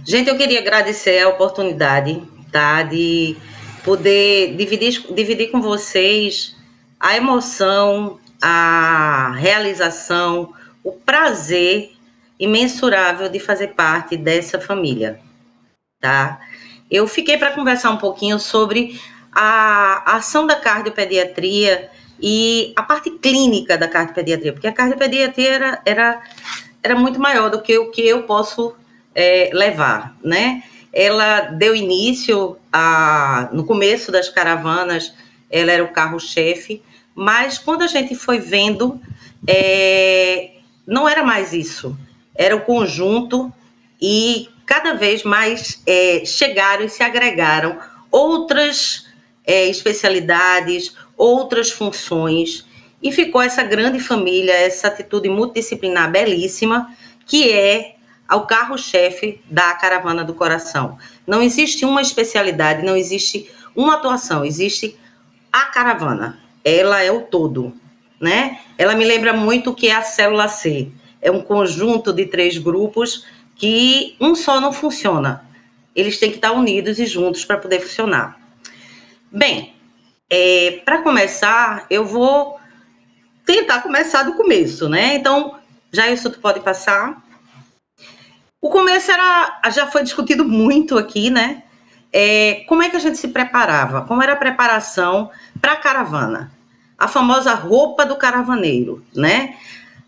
Gente, eu queria agradecer a oportunidade, tá, de poder dividir com vocês a emoção, a realização, o prazer imensurável de fazer parte dessa família, tá? Eu fiquei para conversar um pouquinho sobre a ação da cardiopediatria e a parte clínica da cardiopediatria, porque a cardiopediatria era muito maior do que o que eu posso levar, né? Ela deu início no começo das caravanas, ela era o carro-chefe, mas quando a gente foi vendo, não era mais isso, era o conjunto e cada vez mais chegaram e se agregaram outras especialidades, outras funções, e ficou essa grande família, essa atitude multidisciplinar belíssima, que é o carro-chefe da Caravana do Coração. Não existe uma especialidade, não existe uma atuação, existe a caravana. Ela é o todo, né? Ela me lembra muito o que é a célula C. É um conjunto de 3 grupos que um só não funciona. Eles têm que estar unidos e juntos para poder funcionar. Bem, para começar, eu vou tentar começar do começo, né? Então, já isso tu pode passar. O começo já foi discutido muito aqui, né? Como é que a gente se preparava? Como era a preparação para a caravana? A famosa roupa do caravaneiro, né?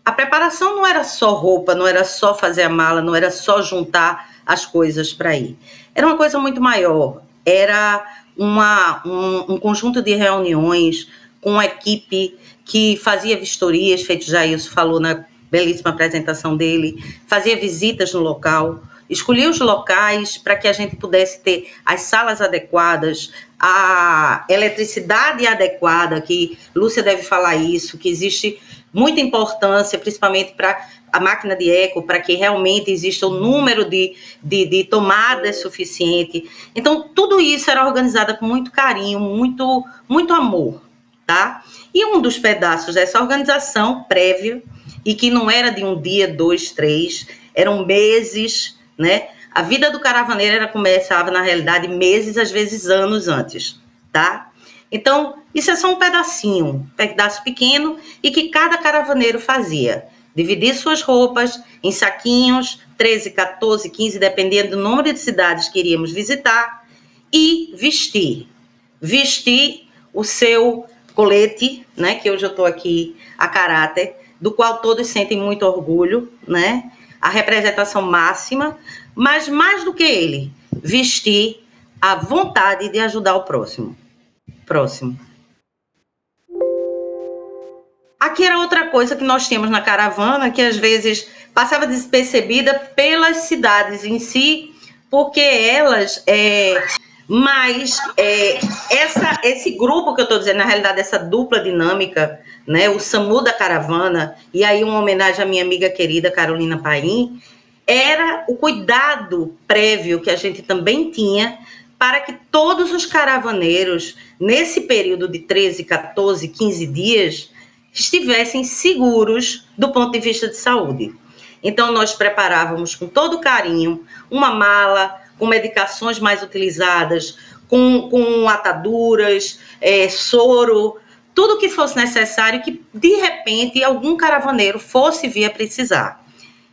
A preparação não era só roupa, não era só fazer a mala, não era só juntar as coisas para ir. Era uma coisa muito maior. Era um conjunto de reuniões com uma equipe que fazia vistorias, feito já isso falou na belíssima apresentação dele, fazia visitas no local, escolhia os locais para que a gente pudesse ter as salas adequadas, a eletricidade adequada, que Lúcia deve falar isso, que existe muita importância, principalmente para a máquina de eco, para que realmente exista o número de tomadas suficiente. Então, tudo isso era organizado com muito carinho, muito, muito amor, tá? E um dos pedaços dessa organização prévia, e que não era de um dia, 2, 3, eram meses, né? A vida do caravaneiro começava, na realidade, meses, às vezes anos antes, tá? Então, isso é só um pedaço pequeno, e que cada caravaneiro fazia. Dividir suas roupas em saquinhos, 13, 14, 15, dependendo do número de cidades que iríamos visitar, e vestir. Vestir o seu colete, né, que hoje eu estou aqui a caráter, do qual todos sentem muito orgulho, né? A representação máxima, mas mais do que ele, vestir a vontade de ajudar o próximo. Aqui era outra coisa que nós tínhamos na caravana, que às vezes passava despercebida pelas cidades em si, porque elas... Mas esse grupo que eu estou dizendo, na realidade, essa dupla dinâmica, né, o SAMU da caravana, e aí uma homenagem à minha amiga querida Carolina Paim, era o cuidado prévio que a gente também tinha para que todos os caravaneiros, nesse período de 13, 14, 15 dias, estivessem seguros do ponto de vista de saúde. Então, nós preparávamos com todo carinho uma mala com medicações mais utilizadas, com ataduras, soro, tudo que fosse necessário que, de repente, algum caravaneiro fosse vir a precisar.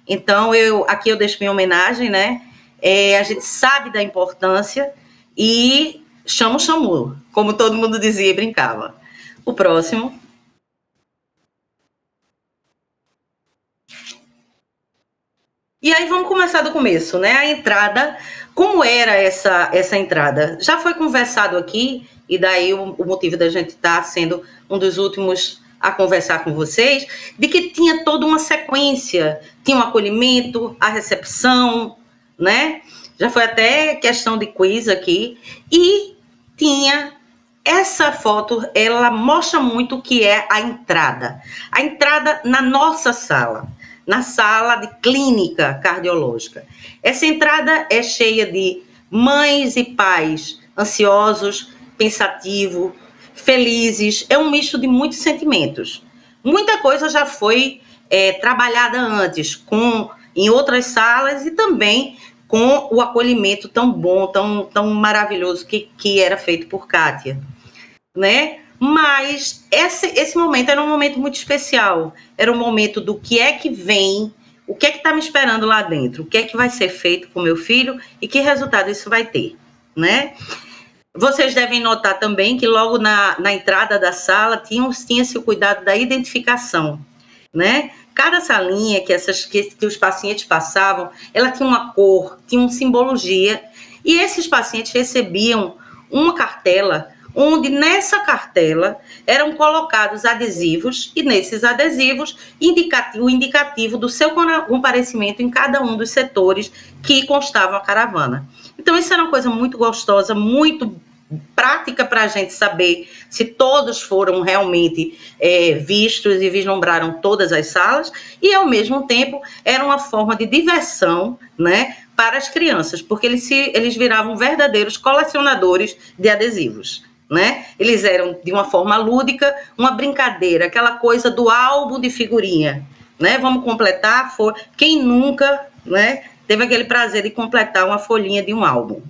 Então, aqui eu deixo minha homenagem, né? A gente sabe da importância e chama o SAMU, como todo mundo dizia e brincava. O próximo. E aí vamos começar do começo, né? A entrada, como era essa entrada? Já foi conversado aqui, e daí o motivo da gente estar sendo um dos últimos a conversar com vocês, de que tinha toda uma sequência, tinha o acolhimento, a recepção, né? Já foi até questão de quiz aqui, e tinha essa foto, ela mostra muito o que é a entrada na nossa sala, na sala de clínica cardiológica. Essa entrada é cheia de mães e pais ansiosos, pensativos, felizes, é um misto de muitos sentimentos. Muita coisa já foi trabalhada antes, em outras salas e também com o acolhimento tão bom, tão maravilhoso que era feito por Kátia, né? Mas esse momento era um momento muito especial, era um momento do que é que vem, o que é que está me esperando lá dentro, o que é que vai ser feito com meu filho e que resultado isso vai ter, né? Vocês devem notar também que logo na entrada da sala tinha-se o cuidado da identificação, né? Cada salinha que os pacientes passavam, ela tinha uma cor, tinha uma simbologia, e esses pacientes recebiam uma cartela, onde nessa cartela eram colocados adesivos, e nesses adesivos o indicativo do seu comparecimento em cada um dos setores que constavam a caravana. Então, isso era uma coisa muito gostosa, muito prática para a gente saber se todos foram realmente vistos e vislumbraram todas as salas, e ao mesmo tempo era uma forma de diversão, né, para as crianças, porque eles viravam verdadeiros colecionadores de adesivos, né? Eles eram de uma forma lúdica, uma brincadeira, aquela coisa do álbum de figurinha, né? Vamos completar, quem nunca, né, teve aquele prazer de completar uma folhinha de um álbum.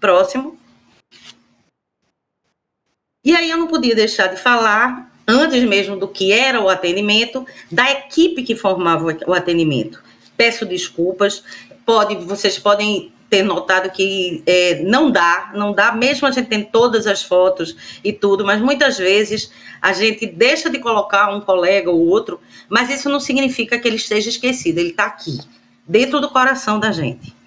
Próximo. E aí eu não podia deixar de falar, antes mesmo do que era o atendimento, da equipe que formava o atendimento. Peço desculpas, vocês podem ter notado que não dá, mesmo a gente tem todas as fotos e tudo, mas muitas vezes a gente deixa de colocar um colega ou outro, mas isso não significa que ele esteja esquecido, ele está aqui, dentro do coração da gente.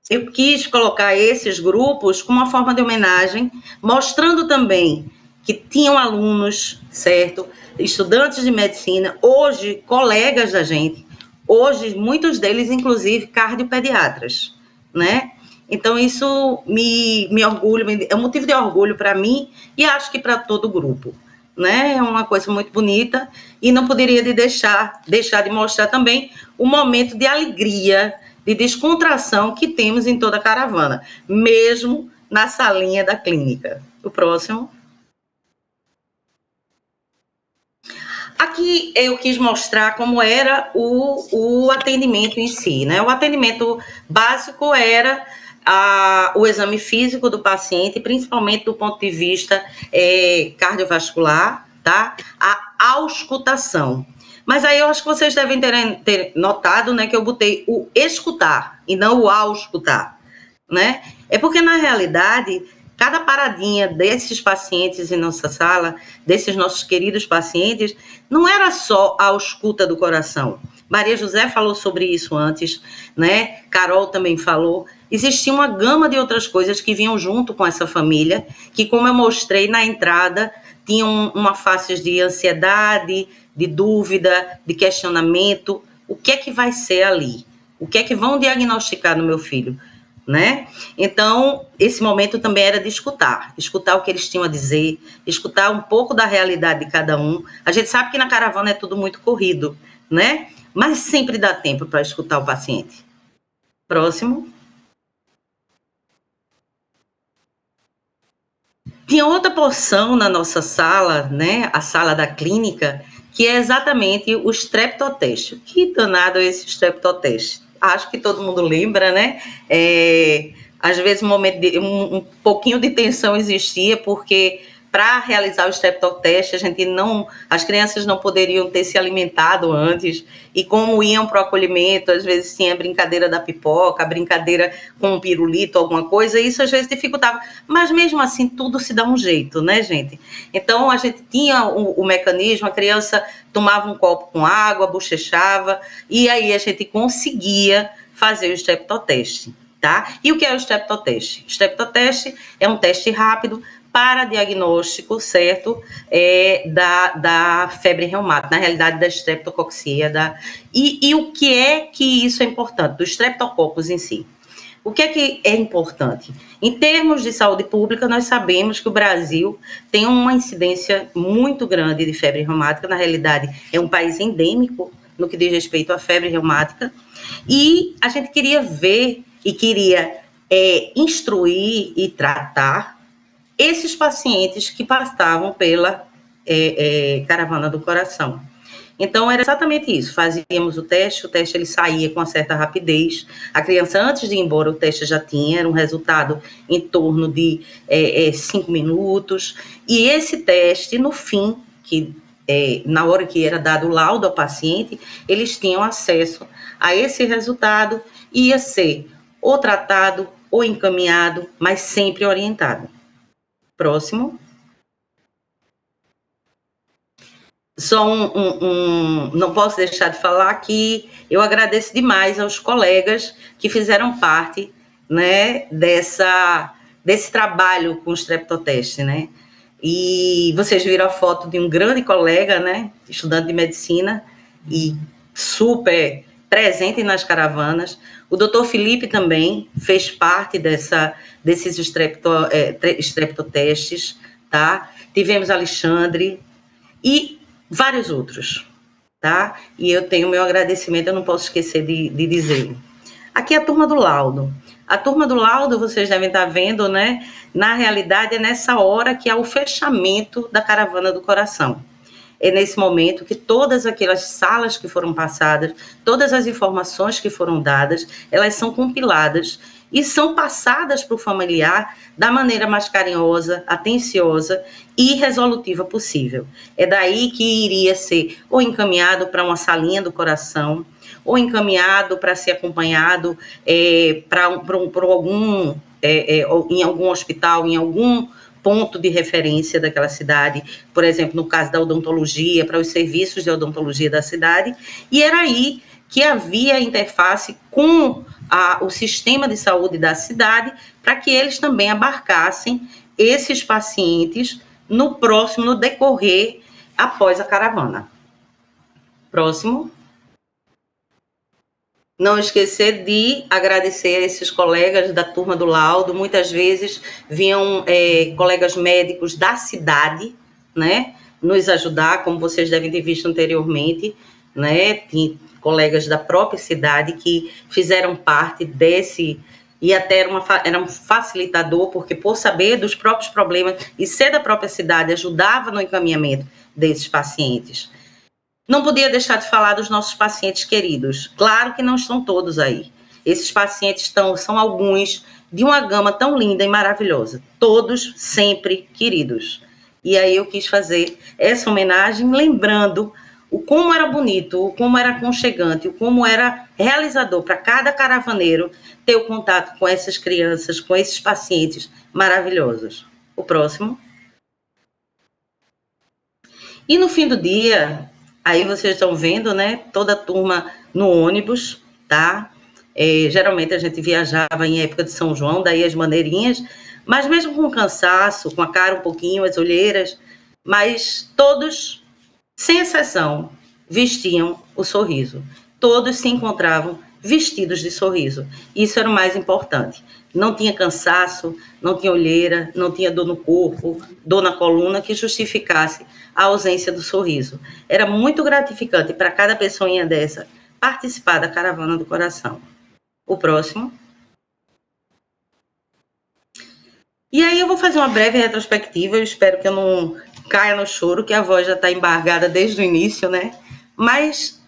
Eu quis colocar esses grupos como uma forma de homenagem, mostrando também que tinham alunos, certo? Estudantes de medicina, hoje colegas da gente, hoje muitos deles, inclusive, cardiopediatras, né? Então, isso me orgulha, é um motivo de orgulho para mim e acho que para todo o grupo, né? É uma coisa muito bonita e não poderia deixar de mostrar também o momento de alegria, de descontração que temos em toda a caravana, mesmo na salinha da clínica. O próximo. Aqui eu quis mostrar como era o atendimento em si, né? O atendimento básico era o exame físico do paciente, principalmente do ponto de vista cardiovascular, tá? A auscultação. Mas aí eu acho que vocês devem ter notado, né, que eu botei o escutar e não o auscultar, né? É porque, na realidade, cada paradinha desses pacientes em nossa sala, desses nossos queridos pacientes, não era só a ausculta do coração. Maria José falou sobre isso antes, né? Carol também falou. Existia uma gama de outras coisas que vinham junto com essa família, que, como eu mostrei na entrada, tinham uma face de ansiedade, de dúvida, de questionamento. O que é que vai ser ali? O que é que vão diagnosticar no meu filho? Né? Então, esse momento também era de escutar o que eles tinham a dizer, escutar um pouco da realidade de cada um. A gente sabe que na caravana é tudo muito corrido, né? Mas sempre dá tempo para escutar o paciente. Próximo. Tinha outra porção na nossa sala, né? A sala da clínica, que é exatamente o streptoteste. Que danado é esse streptoteste? Acho que todo mundo lembra, né? Às vezes um pouquinho de tensão existia, porque para realizar o streptoteste, as crianças não poderiam ter se alimentado antes, e como iam para o acolhimento, às vezes tinha brincadeira da pipoca, brincadeira com um pirulito, alguma coisa, e isso às vezes dificultava, mas mesmo assim tudo se dá um jeito, né, gente? Então a gente tinha o mecanismo, a criança tomava um copo com água, bochechava, e aí a gente conseguia fazer o streptoteste, tá? E o que é o streptoteste? O streptoteste é um teste rápido para diagnóstico, certo, da febre reumática, na realidade da streptococcea, e o que é que isso é importante, do streptococcus em si. O que é importante? Em termos de saúde pública, nós sabemos que o Brasil tem uma incidência muito grande de febre reumática, na realidade é um país endêmico no que diz respeito à febre reumática, e a gente queria ver e queria instruir e tratar esses pacientes que passavam pela caravana do coração. Então, era exatamente isso, fazíamos o teste ele saía com uma certa rapidez, a criança, antes de ir embora, o teste já tinha, era um resultado em torno de 5 minutos, e esse teste, no fim, na hora que era dado o laudo ao paciente, eles tinham acesso a esse resultado, e ia ser ou tratado, ou encaminhado, mas sempre orientado. Próximo. Só não posso deixar de falar que eu agradeço demais aos colegas que fizeram parte, né, desse trabalho com o streptoteste, né? E vocês viram a foto de um grande colega, né, estudante de medicina e super presente nas caravanas. O doutor Felipe também fez parte desses streptotestes, tá? Tivemos Alexandre e vários outros, tá? E eu tenho meu agradecimento, eu não posso esquecer de dizer. Aqui é a turma do laudo. A turma do laudo, vocês devem estar vendo, né? Na realidade, é nessa hora que há o fechamento da caravana do coração. É nesse momento que todas aquelas salas que foram passadas, todas as informações que foram dadas, elas são compiladas e são passadas para o familiar da maneira mais carinhosa, atenciosa e resolutiva possível. É daí que iria ser ou encaminhado para uma salinha do coração, ou encaminhado para ser acompanhado em algum hospital, em algum ponto de referência daquela cidade, por exemplo, no caso da odontologia, para os serviços de odontologia da cidade, e era aí que havia interface com o sistema de saúde da cidade, para que eles também abarcassem esses pacientes no decorrer após a caravana. Próximo. Não esquecer de agradecer a esses colegas da turma do laudo, muitas vezes vinham colegas médicos da cidade, né, nos ajudar, como vocês devem ter visto anteriormente, né, tem colegas da própria cidade que fizeram parte desse, e até era um facilitador, porque por saber dos próprios problemas e ser da própria cidade, ajudava no encaminhamento desses pacientes. Não podia deixar de falar dos nossos pacientes queridos. Claro que não estão todos aí. Esses pacientes são alguns de uma gama tão linda e maravilhosa. Todos sempre queridos. E aí eu quis fazer essa homenagem lembrando o como era bonito, o como era aconchegante, o como era realizador para cada caravaneiro ter o contato com essas crianças, com esses pacientes maravilhosos. O próximo. E no fim do dia, aí vocês estão vendo, né, toda a turma no ônibus, tá? Geralmente a gente viajava em época de São João, daí as maneirinhas, mas mesmo com cansaço, com a cara um pouquinho, as olheiras, mas todos, sem exceção, vestiam o sorriso. Todos se encontravam vestidos de sorriso. Isso era o mais importante. Não tinha cansaço, não tinha olheira, não tinha dor no corpo, dor na coluna que justificasse a ausência do sorriso. Era muito gratificante para cada pessoinha dessa participar da caravana do coração. O próximo. E aí eu vou fazer uma breve retrospectiva, eu espero que eu não caia no choro, que a voz já está embargada desde o início, né? Mas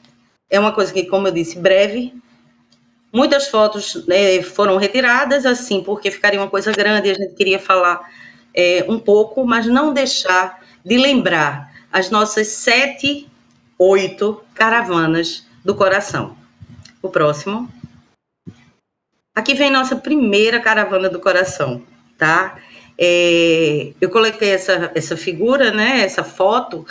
é uma coisa que, como eu disse, breve. Muitas fotos foram retiradas, assim, porque ficaria uma coisa grande, a gente queria falar um pouco, mas não deixar de lembrar as nossas 7, 8 caravanas do coração. O próximo. Aqui vem nossa primeira caravana do coração, tá? Eu coloquei essa figura, né, essa foto,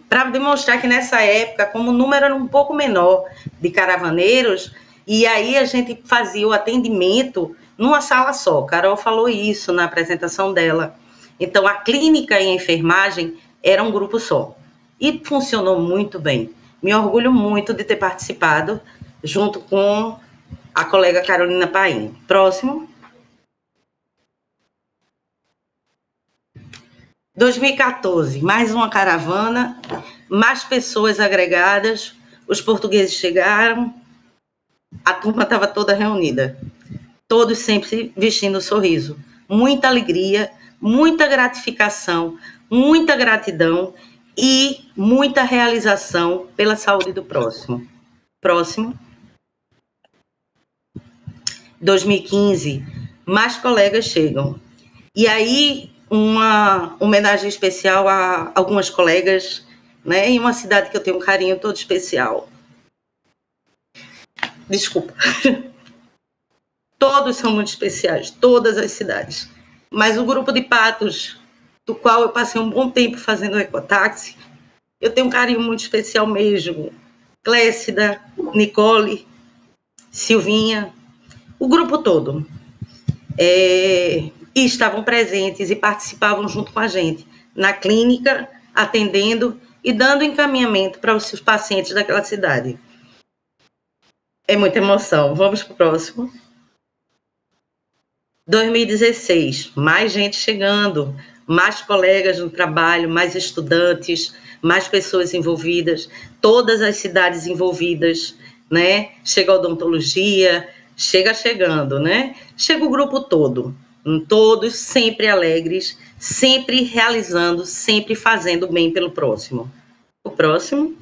para demonstrar que nessa época, como o número era um pouco menor de caravaneiros, e aí a gente fazia o atendimento numa sala só. Carol falou isso na apresentação dela. Então, a clínica e a enfermagem era um grupo só. E funcionou muito bem. Me orgulho muito de ter participado, junto com a colega Carolina Paim. Próximo. 2014, mais uma caravana, mais pessoas agregadas, os portugueses chegaram, a turma estava toda reunida, todos sempre vestindo um sorriso, muita alegria, muita gratificação, muita gratidão e muita realização pela saúde do próximo. Próximo. 2015, mais colegas chegam. E aí, uma homenagem especial a algumas colegas, né, em uma cidade que eu tenho um carinho todo especial. Desculpa. Todos são muito especiais, todas as cidades. Mas o grupo de Patos, do qual eu passei um bom tempo fazendo ecotáxi, eu tenho um carinho muito especial mesmo. Clécida, Nicole, Silvinha, o grupo todo. E estavam presentes e participavam junto com a gente na clínica, atendendo e dando encaminhamento para os pacientes daquela cidade. É muita emoção. Vamos para o próximo. 2016, mais gente chegando, mais colegas no trabalho, mais estudantes, mais pessoas envolvidas, todas as cidades envolvidas, né? Chega a odontologia, chegando, né? Chega o grupo todo, todos sempre alegres, sempre realizando, sempre fazendo bem pelo próximo. O próximo.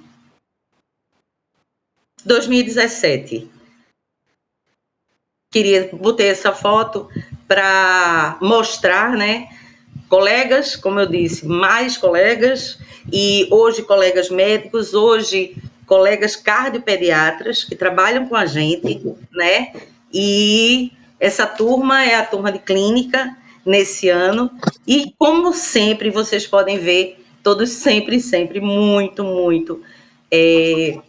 2017. Botei essa foto para mostrar, né? Colegas, como eu disse, mais colegas, e hoje colegas médicos, hoje colegas cardiopediatras que trabalham com a gente, né? E essa turma é a turma de clínica nesse ano, e como sempre, vocês podem ver, todos sempre muito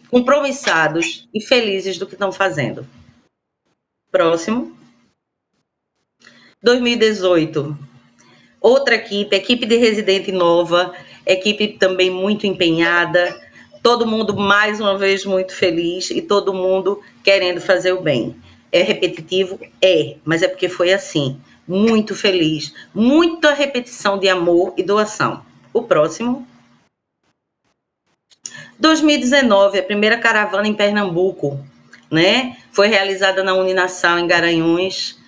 compromissados e felizes do que estão fazendo. Próximo. 2018. Outra equipe de residente nova, equipe também muito empenhada, todo mundo mais uma vez muito feliz e todo mundo querendo fazer o bem. É repetitivo? É, mas é porque foi assim, muito feliz, muita repetição de amor e doação. O próximo. 2019, a primeira caravana em Pernambuco, né? Foi realizada na Uninassal, em Garanhuns.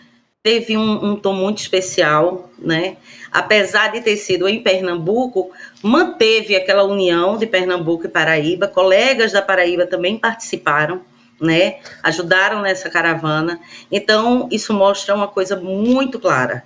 Teve um tom muito especial, né? Apesar de ter sido em Pernambuco, manteve aquela união de Pernambuco e Paraíba. Colegas da Paraíba também participaram, né? Ajudaram nessa caravana. Então, isso mostra uma coisa muito clara,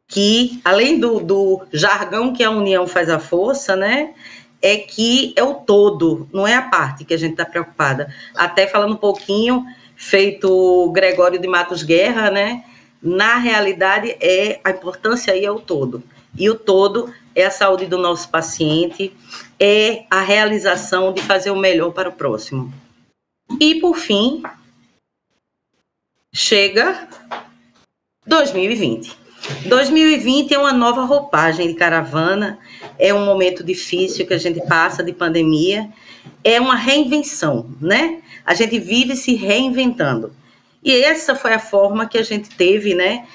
que além do jargão que a união faz a força, né? É que é o todo, não é a parte que a gente está preocupada. Até falando um pouquinho, feito Gregório de Matos Guerra, né? Na realidade, a importância aí é o todo. E o todo é a saúde do nosso paciente, é a realização de fazer o melhor para o próximo. E, por fim, chega 2020. 2020 é uma nova roupagem de caravana, é um momento difícil que a gente passa de pandemia, é uma reinvenção, né? A gente vive se reinventando. E essa foi a forma que a gente teve, né,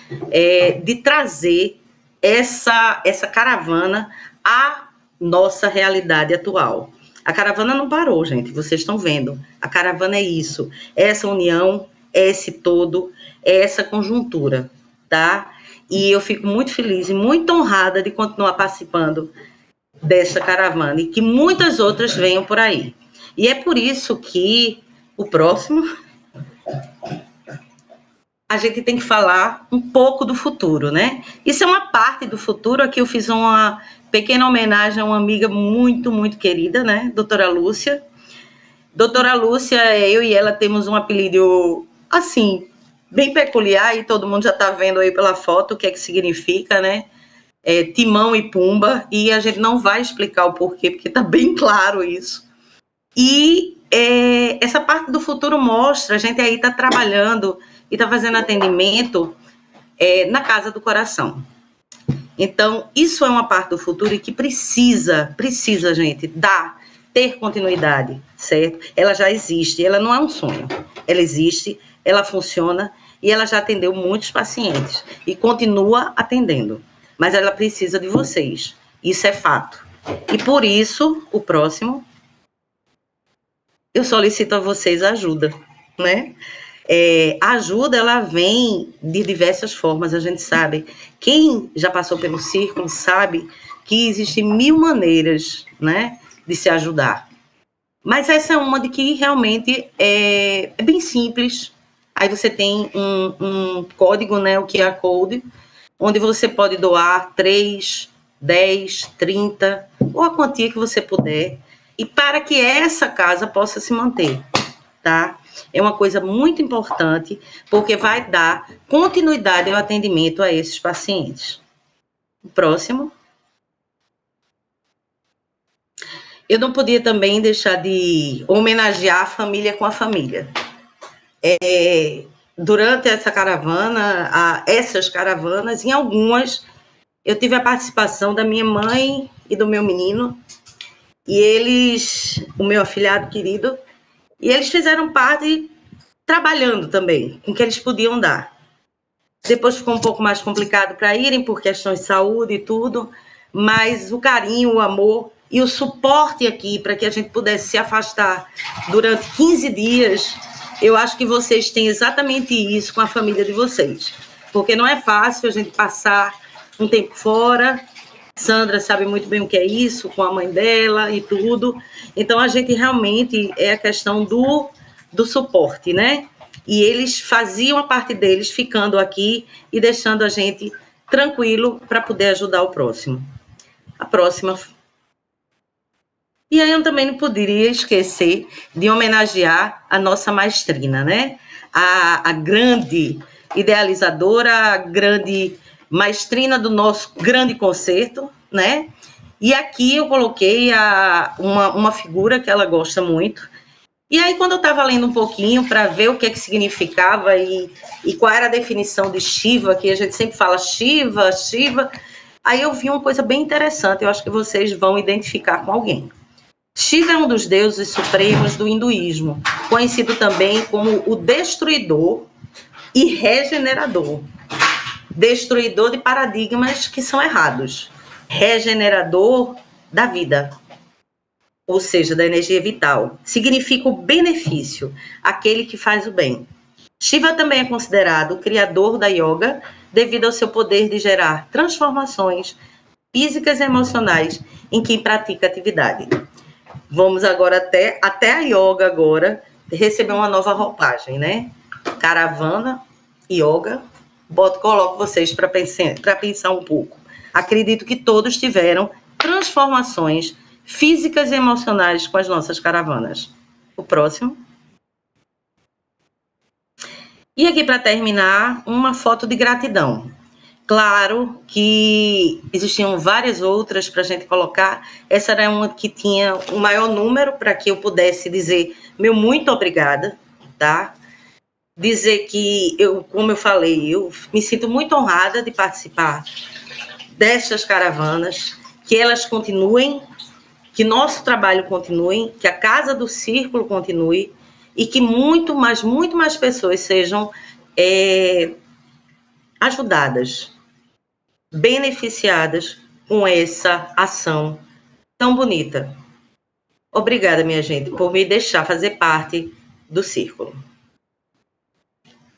de trazer essa caravana à nossa realidade atual. A caravana não parou, gente, vocês estão vendo. A caravana é isso, é essa união, é esse todo, é essa conjuntura, tá? E eu fico muito feliz e muito honrada de continuar participando dessa caravana e que muitas outras venham por aí. E é por isso que o próximo a gente tem que falar um pouco do futuro, né? Isso é uma parte do futuro. Aqui eu fiz uma pequena homenagem a uma amiga muito querida, né? Doutora Lúcia. Doutora Lúcia, eu e ela temos um apelido, assim, bem peculiar, e todo mundo já está vendo aí pela foto o que é que significa, né? Timão e Pumba, e a gente não vai explicar o porquê, porque está bem claro isso. E essa parte do futuro mostra, a gente aí está trabalhando e está fazendo atendimento na Casa do Coração. Então, isso é uma parte do futuro e que precisa, gente, ter continuidade, certo? Ela já existe, ela não é um sonho. Ela existe, ela funciona e ela já atendeu muitos pacientes e continua atendendo. Mas ela precisa de vocês. Isso é fato. E por isso, o próximo, eu solicito a vocês ajuda, né? A ajuda, ela vem de diversas formas, a gente sabe. Quem já passou pelo círculo sabe que existem 1000 maneiras, né, de se ajudar. Mas essa é uma de que realmente é bem simples. Aí você tem um código, né, o QR Code, onde você pode doar 3, 10, 30, ou a quantia que você puder, e para que essa casa possa se manter, tá? É uma coisa muito importante, porque vai dar continuidade ao atendimento a esses pacientes. O próximo. Eu não podia também deixar de homenagear a família com a família. Durante essa caravana, essas caravanas, em algumas, eu tive a participação da minha mãe e do meu menino, e eles, o meu afilhado querido, e eles fizeram parte trabalhando também, com o que eles podiam dar. Depois ficou um pouco mais complicado para irem, por questões de saúde e tudo, mas o carinho, o amor e o suporte aqui para que a gente pudesse se afastar durante 15 dias, eu acho que vocês têm exatamente isso com a família de vocês. Porque não é fácil a gente passar um tempo fora. Sandra sabe muito bem o que é isso, com a mãe dela e tudo. Então, a gente realmente é a questão do suporte, né? E eles faziam a parte deles ficando aqui e deixando a gente tranquilo para poder ajudar o próximo. A próxima. E aí eu também não poderia esquecer de homenagear a nossa maestrina, né? A grande idealizadora, a grande maestrina do nosso grande concerto, né? E aqui eu coloquei uma figura que ela gosta muito. E aí, quando eu estava lendo um pouquinho para ver o que é que significava e qual era a definição de Shiva, que a gente sempre fala Shiva, Shiva, aí eu vi uma coisa bem interessante, eu acho que vocês vão identificar com alguém. Shiva é um dos deuses supremos do hinduísmo, conhecido também como o destruidor e regenerador. Destruidor de paradigmas que são errados. Regenerador da vida, ou seja, da energia vital. Significa o benefício, aquele que faz o bem. Shiva também é considerado o criador da yoga devido ao seu poder de gerar transformações físicas e emocionais em quem pratica atividade. Vamos agora até a yoga agora receber uma nova roupagem, né? Caravana, yoga, coloco vocês para pensar um pouco. Acredito que todos tiveram transformações físicas e emocionais com as nossas caravanas. O próximo. E aqui, para terminar, uma foto de gratidão. Claro que existiam várias outras para a gente colocar. Essa era uma que tinha o maior número para que eu pudesse dizer meu muito obrigada, tá? Dizer que, como eu falei, eu me sinto muito honrada de participar destas caravanas, que elas continuem, que nosso trabalho continue, que a Casa do Círculo continue e que muito mais pessoas sejam ajudadas, beneficiadas com essa ação tão bonita. Obrigada, minha gente, por me deixar fazer parte do Círculo.